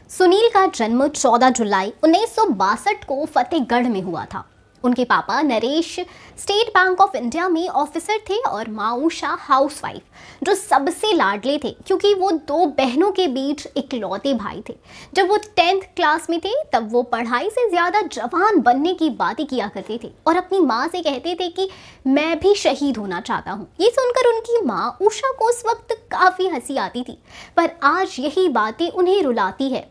सुनील का जन्म 14 जुलाई 1962 को फतेहगढ़ में हुआ था। उनके पापा Naresh state bank of India में ऑफिसर थे और माँ उषा हाउसवाइफ, जो सबसे लाडले थे क्योंकि वो दो बहनों के बीच इकलौते भाई थे। जब वो 10th क्लास में थे तब वो पढ़ाई से ज़्यादा जवान बनने की बातें किया करते थे और अपनी माँ से कहते थे कि मैं भी शहीद होना चाहता हूँ। ये सुनकर उनकी माँ उषा को उस वक्त काफ़ी हंसी आती थी, पर आज यही बातें उन्हें रुलाती है।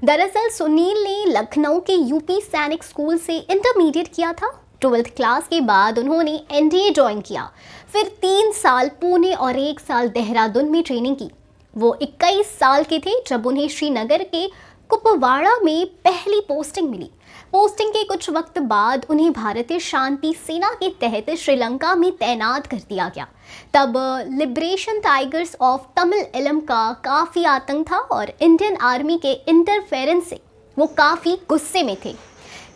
दरअसल सुनील ने लखनऊ के यूपी सैनिक स्कूल से इंटरमीडिएट किया था। 12th क्लास के बाद उन्होंने एनडीए ज्वाइन किया, फिर 3 साल पुणे और 1 साल देहरादून में ट्रेनिंग की। वो 21 साल के थे जब उन्हें श्रीनगर के कुपवाड़ा में पहली पोस्टिंग मिली। पोस्टिंग के कुछ वक्त बाद उन्हें भारतीय शांति सेना के तहत श्रीलंका में तैनात कर दिया गया। तब लिबरेशन टाइगर्स ऑफ तमिल इलम का काफ़ी आतंक था और इंडियन आर्मी के इंटरफेरेंस से वो काफ़ी गुस्से में थे।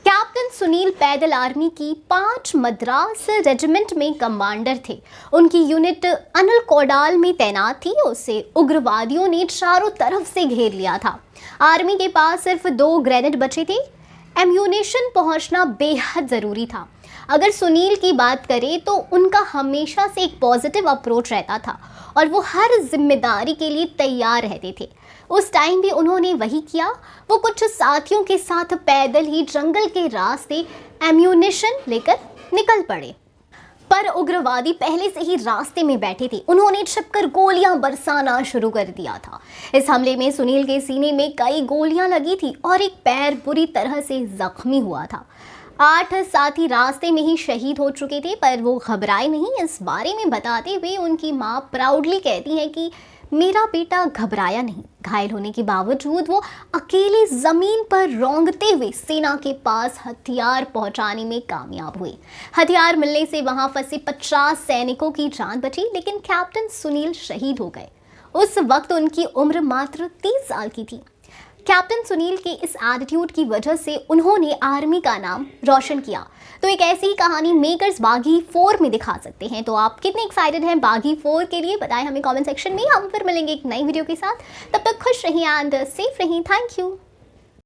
कैप्टन सुनील पैदल आर्मी की 5 मद्रास रेजिमेंट में कमांडर थे। उनकी यूनिट अनल कोडाल में तैनात थी। उसे उग्रवादियों ने चारों तरफ से घेर लिया था। आर्मी के पास सिर्फ 2 ग्रेनेड बचे थे। एम्यूनेशन पहुंचना बेहद ज़रूरी था। अगर सुनील की बात करें तो उनका हमेशा से एक पॉजिटिव अप्रोच रहता था और वो हर जिम्मेदारी के लिए तैयार रहते थे। उस टाइम भी उन्होंने वही किया। वो कुछ साथियों के साथ पैदल ही जंगल के रास्ते एम्यूनेशन लेकर निकल पड़े, पर उग्रवादी पहले से ही रास्ते में बैठे थे। उन्होंने छिपकर गोलियां बरसाना शुरू कर दिया था। इस हमले में सुनील के सीने में कई गोलियां लगी थी और एक पैर बुरी तरह से जख्मी हुआ था। 8 साथी रास्ते में ही शहीद हो चुके थे, पर वो घबराए नहीं। इस बारे में बताते हुए उनकी माँ प्राउडली कहती हैं कि मेरा बेटा घबराया नहीं। घायल होने के बावजूद वो अकेले जमीन पर रोंगते हुए सेना के पास हथियार पहुंचाने में कामयाब हुए। हथियार मिलने से वहां फंसे 50 सैनिकों की जान बची, लेकिन कैप्टन सुनील शहीद हो गए। उस वक्त उनकी उम्र मात्र 30 साल की थी। कैप्टन सुनील के इस एटीट्यूड की वजह से उन्होंने आर्मी का नाम रोशन किया। तो एक ऐसी ही कहानी मेकर्स बागी 4 में दिखा सकते हैं। तो आप कितने एक्साइटेड हैं बागी 4 के लिए, बताएं हमें कमेंट सेक्शन में। हम फिर मिलेंगे एक नई वीडियो के साथ। तब तक खुश रहिए एंड सेफ रहिए। Thank you.